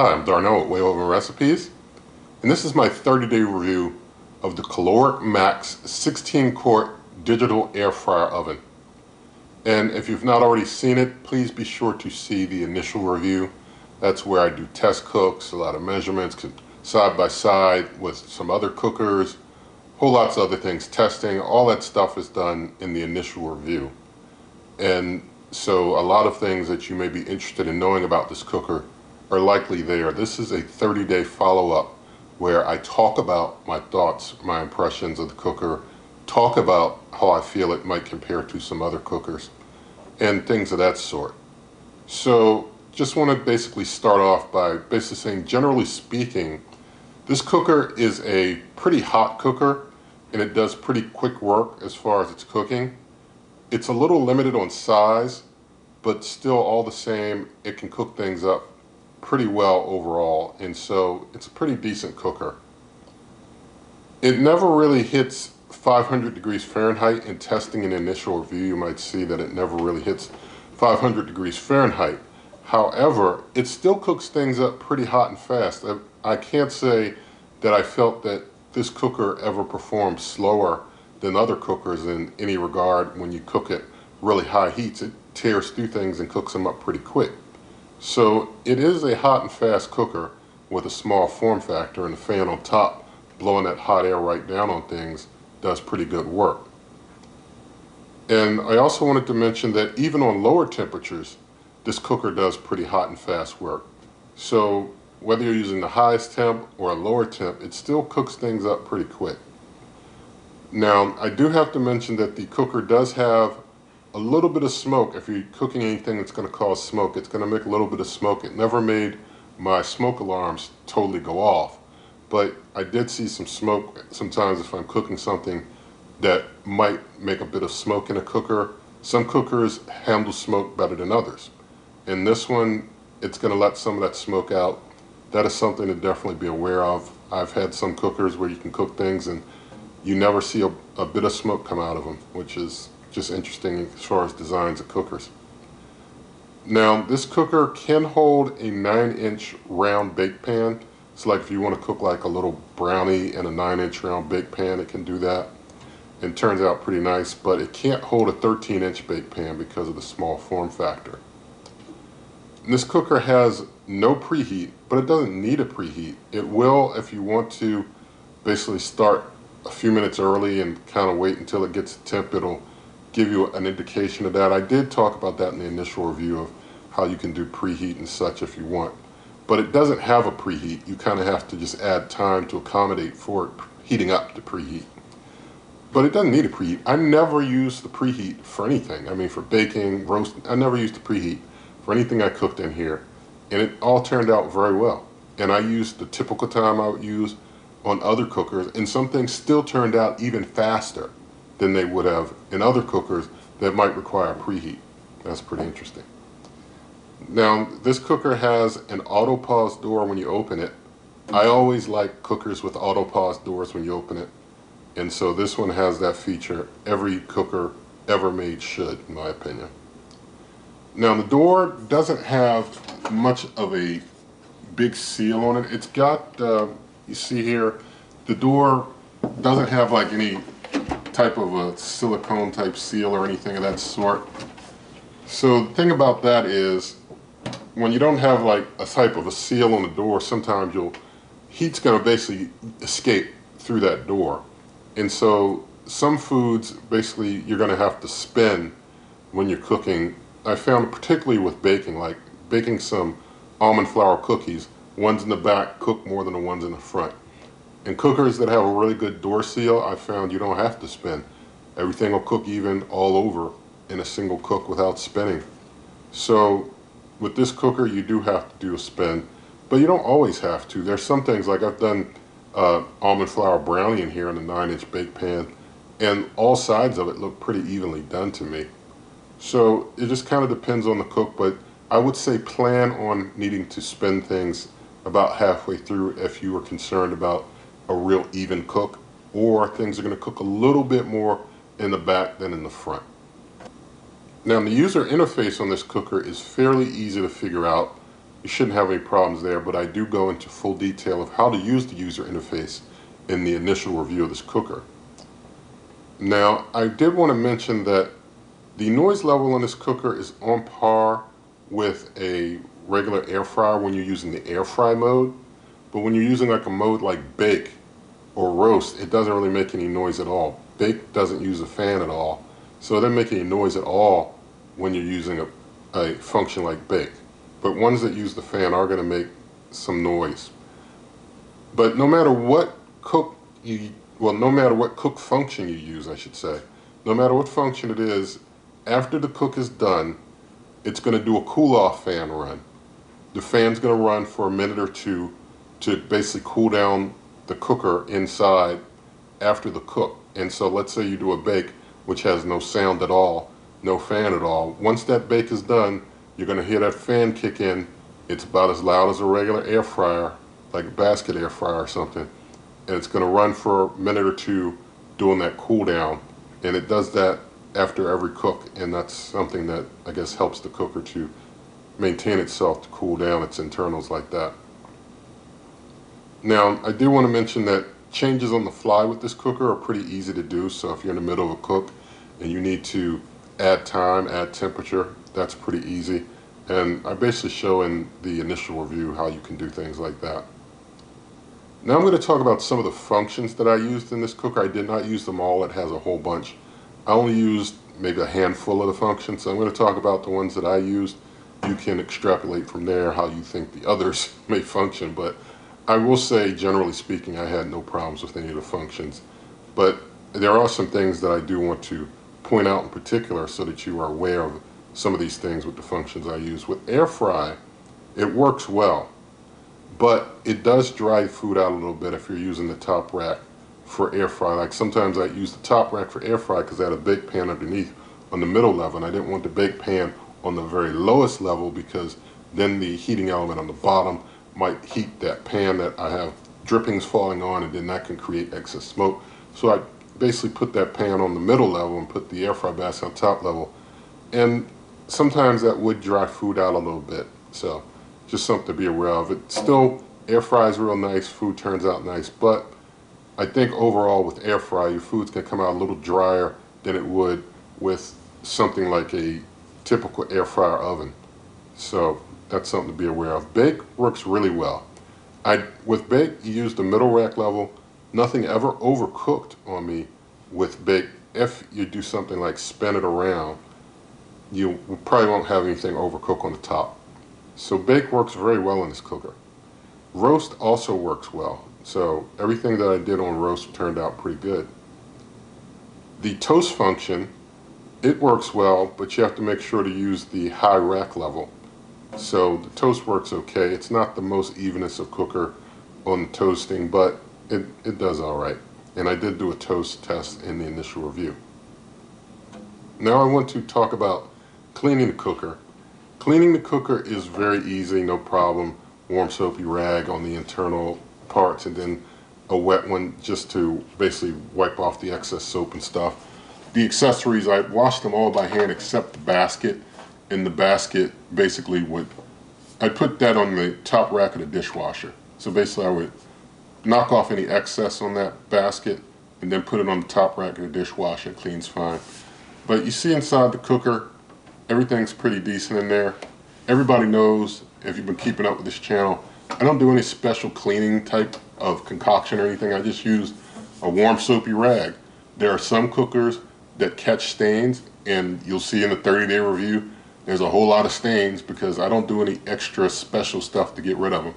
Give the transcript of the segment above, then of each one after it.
Hi, I'm Darnell at Way Oven Recipes, and this is my 30-day review of the Kalorik MAXX 16-quart digital air fryer oven. And if you've not already seen it, please be sure to see the initial review. That's where I do test cooks, a lot of measurements, side by side with some other cookers, whole lots of other things, testing. All that stuff is done in the initial review. And so a lot of things that you may be interested in knowing about this cooker are likely there. This is a 30-day follow-up where I talk about my thoughts, my impressions of the cooker, talk about how I feel it might compare to some other cookers, and things of that sort. So just want to basically start off by basically saying, generally speaking, this cooker is a pretty hot cooker, and it does pretty quick work as far as its cooking. It's a little limited on size, but still all the same, it can cook things up pretty well overall, and so it's a pretty decent cooker. It never really hits 500 degrees Fahrenheit. In testing an initial review, you might see that it never really hits 500 degrees Fahrenheit. However, it still cooks things up pretty hot and fast. I can't say that I felt that this cooker ever performed slower than other cookers in any regard. When you cook at really high heats, it tears through things and cooks them up pretty quick. So it is a hot and fast cooker with a small form factor, and the fan on top blowing that hot air right down on things does pretty good work. And I also wanted to mention that even on lower temperatures, this cooker does pretty hot and fast work. So whether you're using the highest temp or a lower temp, it still cooks things up pretty quick. Now, I do have to mention that the cooker does have a little bit of smoke. If you're cooking anything that's going to cause smoke, it's going to make a little bit of smoke. It never made my smoke alarms totally go off, but I did see some smoke sometimes if I'm cooking something that might make a bit of smoke in a cooker. Some cookers handle smoke better than others. In this one, it's going to let some of that smoke out. That is something to definitely be aware of. I've had some cookers where you can cook things and you never see a bit of smoke come out of them, which is just interesting as far as designs of cookers. Now, this cooker can hold a 9-inch round bake pan. So like if you want to cook like a little brownie in a 9-inch round bake pan, it can do that. It turns out pretty nice, but it can't hold a 13-inch bake pan because of the small form factor. And this cooker has no preheat, but it doesn't need a preheat. It will, if you want to basically start a few minutes early and kind of wait until it gets to temp, it'll give you an indication of that. I did talk about that in the initial review of how you can do preheat and such if you want. But it doesn't have a preheat. You kind of have to just add time to accommodate for it heating up to preheat. But it doesn't need a preheat. I never use the preheat for anything. I mean, for baking, roasting, I never used the preheat for anything I cooked in here. And it all turned out very well. And I used the typical time I would use on other cookers, and some things still turned out even faster than they would have in other cookers that might require preheat. That's pretty interesting. Now, this cooker has an Autopause door when you open it. I always like cookers with Autopause doors when you open it, and so this one has that feature. Every cooker ever made should, in my opinion. Now, the door doesn't have much of a big seal on it. It's got, you see here, the door doesn't have like any type of a silicone type seal or anything of that sort. So the thing about that is, when you don't have like a type of a seal on the door, sometimes heat's going to basically escape through that door. And so some foods basically you're going to have to spin when you're cooking. I found particularly with baking, like baking some almond flour cookies, ones in the back cook more than the ones in the front. In cookers that have a really good door seal, I found you don't have to spin. Everything will cook even all over in a single cook without spinning. So with this cooker, you do have to do a spin, but you don't always have to. There's some things, like I've done almond flour brownie in here in a 9-inch bake pan, and all sides of it look pretty evenly done to me. So it just kind of depends on the cook, but I would say plan on needing to spin things about halfway through if you are concerned about a real even cook, or things are going to cook a little bit more in the back than in the front. Now, the user interface on this cooker is fairly easy to figure out. you shouldn't have any problems there, but I do go into full detail of how to use the user interface in the initial review of this cooker. Now, I did want to mention that the noise level on this cooker is on par with a regular air fryer when you're using the air fry mode, but when you're using like a mode like bake or roast, it doesn't really make any noise at all. Bake doesn't use a fan at all, so it doesn't make any noise at all when you're using a function like bake. But ones that use the fan are going to make some noise. But no matter what no matter what cook function you use, I should say, no matter what function it is, after the cook is done, it's going to do a cool-off fan run. The fan's going to run for a minute or two to basically cool down the cooker inside after the cook. And so let's say you do a bake which has no sound at all, no fan at all. Once that bake is done, you're going to hear that fan kick in. It's about as loud as a regular air fryer, like a basket air fryer or something. And it's going to run for a minute or two doing that cool down. And it does that after every cook, and that's something that I guess helps the cooker to maintain itself, to cool down its internals like that. Now, I do want to mention that changes on the fly with this cooker are pretty easy to do. So if you're in the middle of a cook and you need to add time, add temperature, that's pretty easy. And I basically show in the initial review how you can do things like that. Now I'm going to talk about some of the functions that I used in this cooker. I did not use them all. It has a whole bunch. I only used maybe a handful of the functions, so I'm going to talk about the ones that I used. You can extrapolate from there how you think the others may function, but I will say, generally speaking, I had no problems with any of the functions. But there are some things that I do want to point out in particular so that you are aware of some of these things with the functions I use. With air fry, it works well, but it does dry food out a little bit if you're using the top rack for air fry. Like sometimes I use the top rack for air fry because I had a bake pan underneath on the middle level, and I didn't want the bake pan on the very lowest level because then the heating element on the bottom might heat that pan that I have drippings falling on, and then that can create excess smoke. So I basically put that pan on the middle level and put the air fry basket on top level, and sometimes that would dry food out a little bit. So just something to be aware of. It still, air fries real nice, food turns out nice, but I think overall with air fry, your food's gonna come out a little drier than it would with something like a typical air fryer oven. So that's something to be aware of. Bake works really well. With bake, you use the middle rack level. Nothing ever overcooked on me with bake. If you do something like spin it around, you probably won't have anything overcook on the top. So bake works very well in this cooker. Roast also works well. So everything that I did on roast turned out pretty good. The toast function, it works well, but you have to make sure to use the high rack level. So the toast works okay. It's not the most evenest of cooker on the toasting, but it does all right. And I did do a toast test in the initial review. Now I want to talk about cleaning the cooker. Cleaning the cooker is very easy, no problem. Warm soapy rag on the internal parts and then a wet one just to basically wipe off the excess soap and stuff. The accessories, I washed them all by hand except the basket. And the basket basically I put that on the top rack of the dishwasher. So basically I would knock off any excess on that basket and then put it on the top rack of the dishwasher. It cleans fine. But you see inside the cooker, everything's pretty decent in there. Everybody knows, if you've been keeping up with this channel, I don't do any special cleaning type of concoction or anything. I just use a warm soapy rag. There are some cookers that catch stains, and you'll see in the 30-day review, there's a whole lot of stains because I don't do any extra special stuff to get rid of them.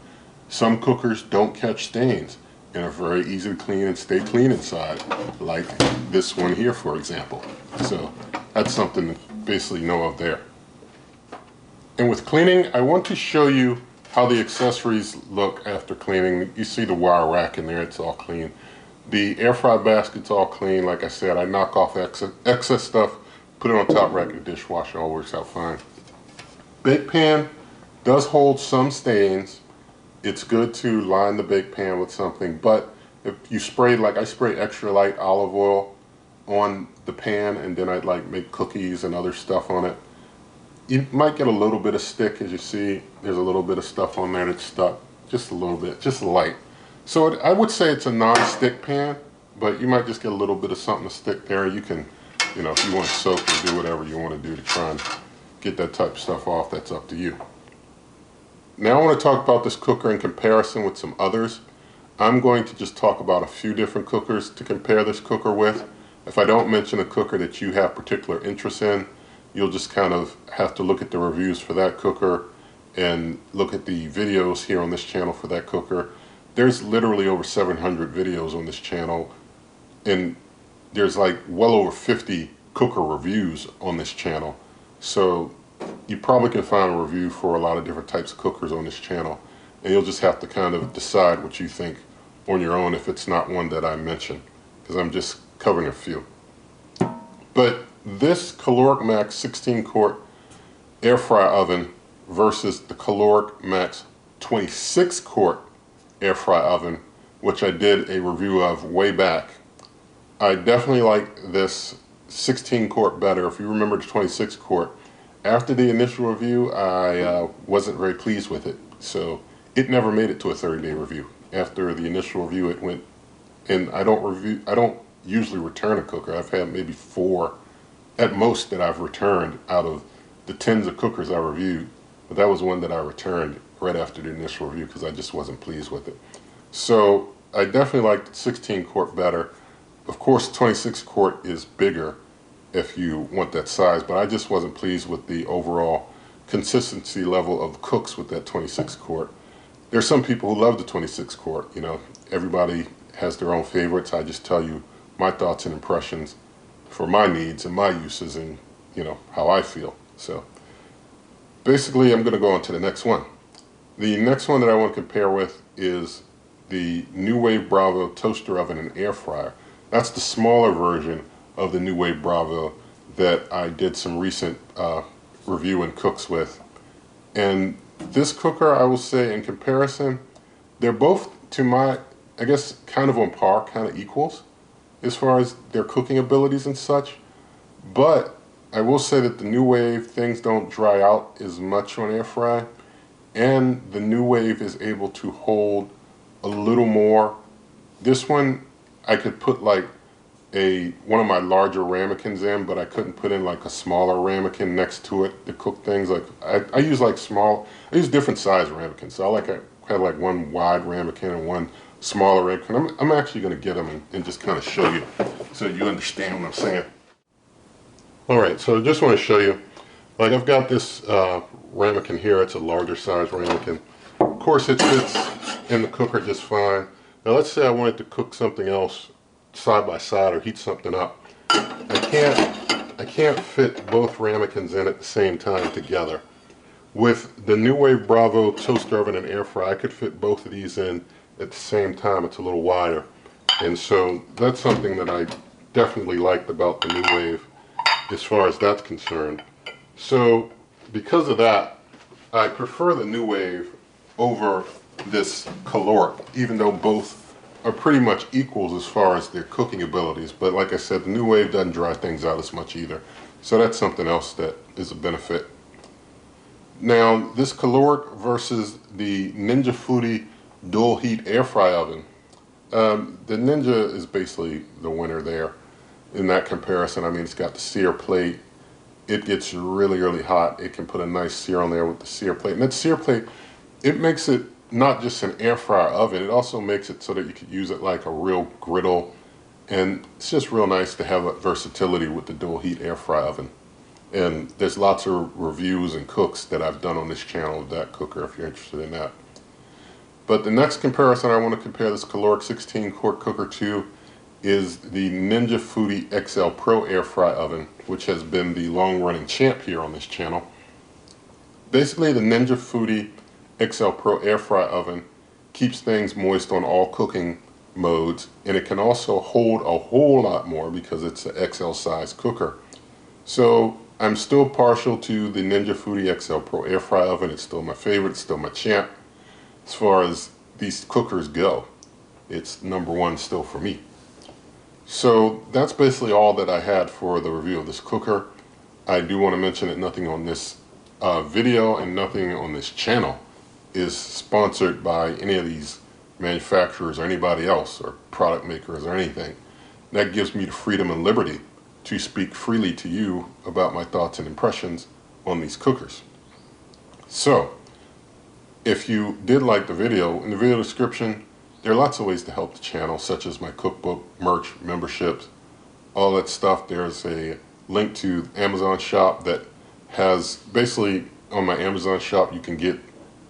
Some cookers don't catch stains and are very easy to clean and stay clean inside, like this one here, for example. So that's something to basically know of there. And with cleaning, I want to show you how the accessories look after cleaning. You see the wire rack in there, it's all clean. The air fry basket's all clean. Like I said, I knock off excess stuff, put it on top rack of the dishwasher, all works out fine. Bake pan does hold some stains. It's good to line the bake pan with something, but if you spray, like I spray extra light olive oil on the pan and then I'd like make cookies and other stuff on it, You might get a little bit of stick. As you see, there's a little bit of stuff on there that's stuck, just a little bit, just light. So I would say it's a non-stick pan, but you might just get a little bit of something to stick there. You can, you know, if you want to soak or do whatever you want to do to try and get that type of stuff off, that's up to you. Now I want to talk about this cooker in comparison with some others. I'm going to just talk about a few different cookers to compare this cooker with. If I don't mention a cooker that you have particular interest in, you'll just kind of have to look at the reviews for that cooker and look at the videos here on this channel for that cooker. There's literally over 700 videos on this channel, and there's like well over 50 cooker reviews on this channel. So you probably can find a review for a lot of different types of cookers on this channel, and you'll just have to kind of decide what you think on your own if it's not one that I mentioned, because I'm just covering a few. But this Kalorik MAXX 16 quart air fryer oven versus the Kalorik MAXX 26 quart air fryer oven, which I did a review of way back. I definitely like this 16 quart better. If you remember the 26 quart, after the initial review, I wasn't very pleased with it. So it never made it to a 30-day review. After the initial review, it went, and I don't usually return a cooker. I've had maybe 4 at most that I've returned out of the tens of cookers I reviewed, but that was one that I returned right after the initial review because I just wasn't pleased with it. So I definitely like the 16 quart better. Of course, 26 quart is bigger if you want that size, but I just wasn't pleased with the overall consistency level of cooks with that 26 quart. There's some people who love the 26 quart, you know, everybody has their own favorites. I just tell you my thoughts and impressions for my needs and my uses and, you know, how I feel. So basically I'm going to go on to the next one. The next one that I want to compare with is the NuWave Bravo toaster oven and air fryer. That's the smaller version of the NuWave Bravo that I did some recent review and cooks with. And this cooker, I will say, in comparison, they're both, to my, I guess, kind of on par, kind of equals as far as their cooking abilities and such. But I will say that the NuWave, things don't dry out as much on air fry, and the NuWave is able to hold a little more. This one, I could put like one of my larger ramekins in, but I couldn't put in like a smaller ramekin next to it to cook things. Like I use like I use different size ramekins. So I have like one wide ramekin and one smaller ramekin. I'm actually going to get them and just kind of show you so you understand what I'm saying. Alright, so I just want to show you, like I've got this ramekin here. It's a larger size ramekin. Of course it fits in the cooker just fine. Now let's say I wanted to cook something else side by side or heat something up. I can't fit both ramekins in at the same time together. With the NuWave Bravo toaster oven and air fryer, I could fit both of these in at the same time. It's a little wider, and so that's something that I definitely liked about the NuWave as far as that's concerned. So because of that, I prefer the NuWave over this Kalorik, even though both are pretty much equals as far as their cooking abilities. But like I said, the NuWave doesn't dry things out as much either. So that's something else that is a benefit. Now, this Kalorik versus the Ninja Foodi dual heat air fry oven. The Ninja is basically the winner there in that comparison. I mean, it's got the sear plate. It gets really, really hot. It can put a nice sear on there with the sear plate. And that sear plate, it makes it not just an air fryer oven, it also makes it so that you could use it like a real griddle. And it's just real nice to have that versatility with the dual heat air fry oven. And there's lots of reviews and cooks that I've done on this channel of that cooker if you're interested in that. But the next comparison I want to compare this Kalorik 16 quart cooker to is the Ninja Foodi XL Pro Air Fry Oven, which has been the long-running champ here on this channel. Basically, the Ninja Foodi XL Pro Air Fry Oven keeps things moist on all cooking modes, and it can also hold a whole lot more because it's an XL size cooker. So I'm still partial to the Ninja Foodi XL Pro Air Fry Oven. It's still my favorite, it's still my champ. As far as these cookers go, it's #1 still for me. So that's basically all that I had for the review of this cooker. I do want to mention that nothing on this video and nothing on this channel is sponsored by any of these manufacturers or anybody else or product makers or anything. That gives me the freedom and liberty to speak freely to you about my thoughts and impressions on these cookers. So, if you did like the video, in the video description, there are lots of ways to help the channel, such as my cookbook, merch, memberships, all that stuff. There's a link to Amazon shop that has basically, on my Amazon shop, you can get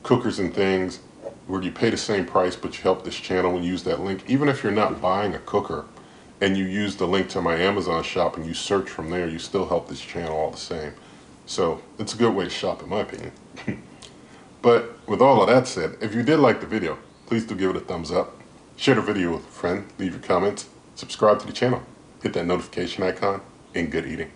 cookers and things where you pay the same price, but you help this channel when you use that link. Even if you're not buying a cooker and you use the link to my Amazon shop and you search from there, you still help this channel all the same. So it's a good way to shop, in my opinion. But with all of that said, if you did like the video, please do give it a thumbs up, share the video with a friend, leave your comments, subscribe to the channel, hit that notification icon, and good eating.